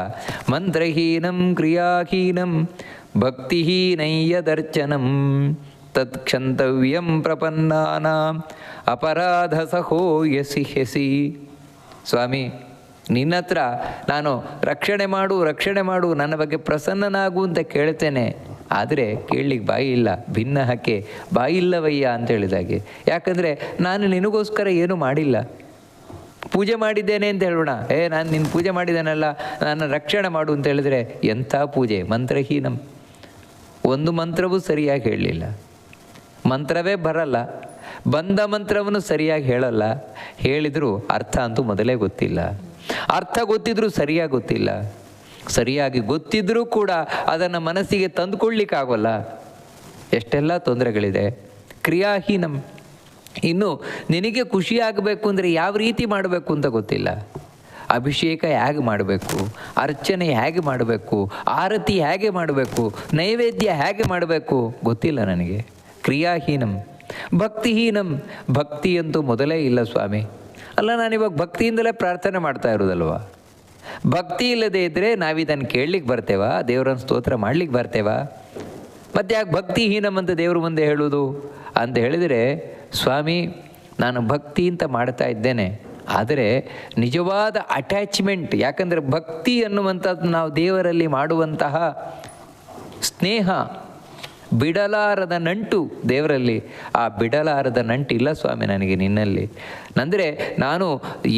ಮಂತ್ರಹೀನಂ ಕ್ರಿಯಾಹೀನಂ ಭಕ್ತಿಹೀನಯ್ಯದರ್ಚನಂ ತತ್ಕ್ಷಂತವ್ಯಂ ಪ್ರಪನ್ನಾನಾಂ ಅಪರಾಧ ಸಹೋ ಯಸಿ ಹೆಸಿ. ಸ್ವಾಮಿ ನಿನ್ನ ಹತ್ರ ನಾನು ರಕ್ಷಣೆ ಮಾಡು, ನನ್ನ ಬಗ್ಗೆ ಪ್ರಸನ್ನನಾಗು ಅಂತ ಕೇಳ್ತೇನೆ. ಆದರೆ ಕೇಳಲಿಕ್ಕೆ ಬಾಯಿ ಇಲ್ಲ, ಭಿನ್ನ ಹಕ್ಕೆ ಬಾಯಿ ಇಲ್ಲವಯ್ಯ ಅಂತ ಹೇಳಿದಾಗೆ. ಯಾಕಂದರೆ ನಾನು ನಿನಗೋಸ್ಕರ ಏನೂ ಮಾಡಿಲ್ಲ. ಪೂಜೆ ಮಾಡಿದ್ದೇನೆ ಅಂತ ಹೇಳೋಣ, ನಾನು ನಿನ್ನ ಪೂಜೆ ಮಾಡಿದ್ದೇನಲ್ಲ, ನನ್ನ ರಕ್ಷಣೆ ಮಾಡು ಅಂತ ಹೇಳಿದರೆ ಎಂಥ ಪೂಜೆ? ಮಂತ್ರಹೀನಂ. ಒಂದು ಮಂತ್ರವೂ ಸರಿಯಾಗಿ ಹೇಳಲಿಲ್ಲ, ಮಂತ್ರವೇ ಬರಲ್ಲ, ಬಂದ ಮಂತ್ರವನ್ನು ಸರಿಯಾಗಿ ಹೇಳಲ್ಲ, ಹೇಳಿದರೂ ಅರ್ಥ ಅಂತೂ ಮೊದಲೇ ಗೊತ್ತಿಲ್ಲ, ಅರ್ಥ ಗೊತ್ತಿದ್ರೂ ಸರಿಯಾಗಿ ಗೊತ್ತಿಲ್ಲ, ಸರಿಯಾಗಿ ಗೊತ್ತಿದ್ರೂ ಕೂಡ ಅದನ್ನು ಮನಸ್ಸಿಗೆ ತಂದುಕೊಳ್ಳಿಕ್ಕಾಗೋಲ್ಲ. ಎಷ್ಟೆಲ್ಲ ತೊಂದರೆಗಳಿದೆ. ಕ್ರಿಯಾಹೀನಂ. ಇನ್ನು ನಿನಗೆ ಖುಷಿಯಾಗಬೇಕು ಅಂದರೆ ಯಾವ ರೀತಿ ಮಾಡಬೇಕು ಅಂತ ಗೊತ್ತಿಲ್ಲ. ಅಭಿಷೇಕ ಹೇಗೆ ಮಾಡಬೇಕು, ಅರ್ಚನೆ ಹೇಗೆ ಮಾಡಬೇಕು, ಆರತಿ ಹೇಗೆ ಮಾಡಬೇಕು, ನೈವೇದ್ಯ ಹೇಗೆ ಮಾಡಬೇಕು ಗೊತ್ತಿಲ್ಲ ನನಗೆ. ಕ್ರಿಯಾಹೀನಂ. ಭಕ್ತಿಹೀನಂ. ಭಕ್ತಿಯಂತೂ ಮೊದಲೇ ಇಲ್ಲ ಸ್ವಾಮಿ. ಅಲ್ಲ, ನಾನಿವಾಗ ಭಕ್ತಿಯಿಂದಲೇ ಪ್ರಾರ್ಥನೆ ಮಾಡ್ತಾ ಇರೋದಲ್ವ. ಭಕ್ತಿ ಇಲ್ಲದೆ ಇದ್ದರೆ ನಾವಿದನ್ನು ಕೇಳಲಿಕ್ಕೆ ಬರ್ತೇವಾ? ದೇವರನ್ನು ಸ್ತೋತ್ರ ಮಾಡಲಿಕ್ಕೆ ಬರ್ತೇವಾ? ಮತ್ತು ಯಾಕೆ ಭಕ್ತಿಹೀನಂ ಅಂತ ದೇವ್ರ ಮುಂದೆ ಹೇಳೋದು ಅಂತ ಹೇಳಿದರೆ, ಸ್ವಾಮಿ ನಾನು ಭಕ್ತಿ ಅಂತ ಮಾಡ್ತಾ ಇದ್ದೇನೆ, ಆದರೆ ನಿಜವಾದ ಅಟ್ಯಾಚ್ಮೆಂಟ್, ಯಾಕಂದರೆ ಭಕ್ತಿ ಅನ್ನುವಂಥದ್ದು ನಾವು ದೇವರಲ್ಲಿ ಮಾಡುವಂತಹ ಸ್ನೇಹ, ಬಿಡಲಾರದ ನಂಟು ದೇವರಲ್ಲಿ. ಆ ಬಿಡಲಾರದ ನಂಟು ಇಲ್ಲ ಸ್ವಾಮಿ ನನಗೆ ನಿನ್ನಲ್ಲಿ. ಅಂದರೆ ನಾನು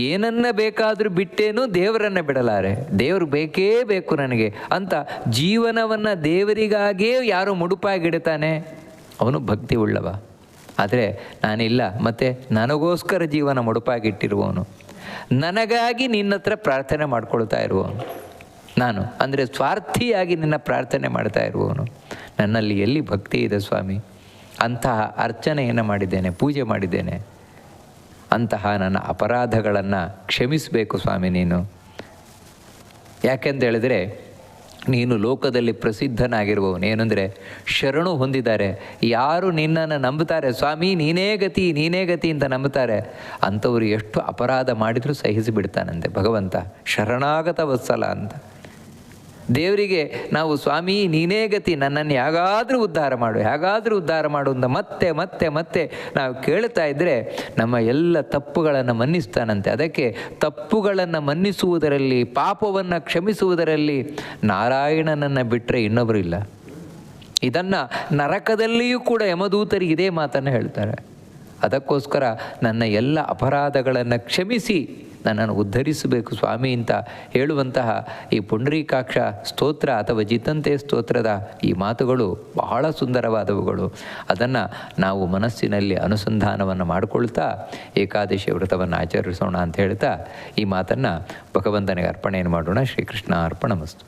ಏನನ್ನ ಬೇಕಾದರೂ ಬಿಟ್ಟೇನು, ದೇವರನ್ನು ಬಿಡಲಾರೆ. ದೇವರು ಬೇಕೇ ಬೇಕು ನನಗೆ ಅಂತ ಜೀವನವನ್ನು ದೇವರಿಗಾಗೇ ಯಾರು ಮುಡುಪಾಗಿಡ್ತಾನೆ ಅವನು ಭಕ್ತಿ ಉಳ್ಳವ. ಆದರೆ ನಾನಿಲ್ಲ, ಮತ್ತು ನನಗೋಸ್ಕರ ಜೀವನ ಮುಡುಪಾಗಿಟ್ಟಿರುವವನು, ನನಗಾಗಿ ನಿನ್ನ ಹತ್ರ ಪ್ರಾರ್ಥನೆ ಮಾಡ್ಕೊಳ್ತಾ ಇರುವವನು ನಾನು. ಅಂದರೆ ಸ್ವಾರ್ಥಿಯಾಗಿ ನಿನ್ನ ಪ್ರಾರ್ಥನೆ ಮಾಡ್ತಾ ಇರುವವನು. ನನ್ನಲ್ಲಿ ಎಲ್ಲಿ ಭಕ್ತಿ ಇದೆ ಸ್ವಾಮಿ? ಅಂತಹ ಅರ್ಚನೆಯನ್ನು ಮಾಡಿದ್ದೇನೆ, ಪೂಜೆ ಮಾಡಿದ್ದೇನೆ. ಅಂತಹ ನನ್ನ ಅಪರಾಧಗಳನ್ನು ಕ್ಷಮಿಸಬೇಕು ಸ್ವಾಮಿ ನೀನು. ಯಾಕೆಂತ ಹೇಳಿದರೆ ನೀನು ಲೋಕದಲ್ಲಿ ಪ್ರಸಿದ್ಧನಾಗಿರುವವನು. ಏನಂದರೆ ಶರಣು ಹೊಂದಿದ್ದಾರೆ ಯಾರು ನಿನ್ನನ್ನು ನಂಬುತ್ತಾರೆ, ಸ್ವಾಮಿ ನೀನೇ ಗತಿ ಅಂತ ನಂಬುತ್ತಾರೆ, ಅಂಥವರು ಎಷ್ಟು ಅಪರಾಧ ಮಾಡಿದರೂ ಸಹಿಸಿಬಿಡ್ತಾನಂತೆ ಭಗವಂತ. ಶರಣಾಗತ ವತ್ಸಲ ಅಂತ ದೇವರಿಗೆ ನಾವು ಸ್ವಾಮಿ ನೀನೇ ಗತಿ, ನನ್ನನ್ನು ಹೇಗಾದರೂ ಉದ್ಧಾರ ಮಾಡು ಅಂತ ಮತ್ತೆ ನಾವು ಕೇಳ್ತಾ ಇದ್ದರೆ ನಮ್ಮ ಎಲ್ಲ ತಪ್ಪುಗಳನ್ನು ಮನ್ನಿಸ್ತಾನಂತೆ. ಅದಕ್ಕೆ ತಪ್ಪುಗಳನ್ನು ಮನ್ನಿಸುವುದರಲ್ಲಿ, ಪಾಪವನ್ನು ಕ್ಷಮಿಸುವುದರಲ್ಲಿ ನಾರಾಯಣನನ್ನು ಬಿಟ್ಟರೆ ಇನ್ನೊಬ್ಬರು ಇಲ್ಲ. ಇದನ್ನು ನರಕದಲ್ಲಿಯೂ ಕೂಡ ಯಮದೂತರಿಗೆ ಇದೇ ಮಾತನ್ನು ಹೇಳ್ತಾರೆ. ಅದಕ್ಕೋಸ್ಕರ ನನ್ನ ಎಲ್ಲ ಅಪರಾಧಗಳನ್ನು ಕ್ಷಮಿಸಿ ನನ್ನನ್ನು ಉದ್ಧರಿಸಬೇಕು ಸ್ವಾಮಿ ಅಂತ ಹೇಳುವಂತಹ ಈ ಪುಂಡರೀಕಾಕ್ಷ ಸ್ತೋತ್ರ ಅಥವಾ ಜಿತಂತೆ ಸ್ತೋತ್ರದ ಈ ಮಾತುಗಳು ಬಹಳ ಸುಂದರವಾದವುಗಳು. ಅದನ್ನು ನಾವು ಮನಸ್ಸಿನಲ್ಲಿ ಅನುಸಂಧಾನವನ್ನು ಮಾಡಿಕೊಳ್ತಾ ಏಕಾದಶಿ ವ್ರತವನ್ನು ಆಚರಿಸೋಣ ಅಂತ ಹೇಳ್ತಾ ಈ ಮಾತನ್ನು ಭಗವಂತನಿಗೆ ಅರ್ಪಣೆಯನ್ನು ಮಾಡೋಣ. ಶ್ರೀಕೃಷ್ಣ ಅರ್ಪಣಮಸ್ತು.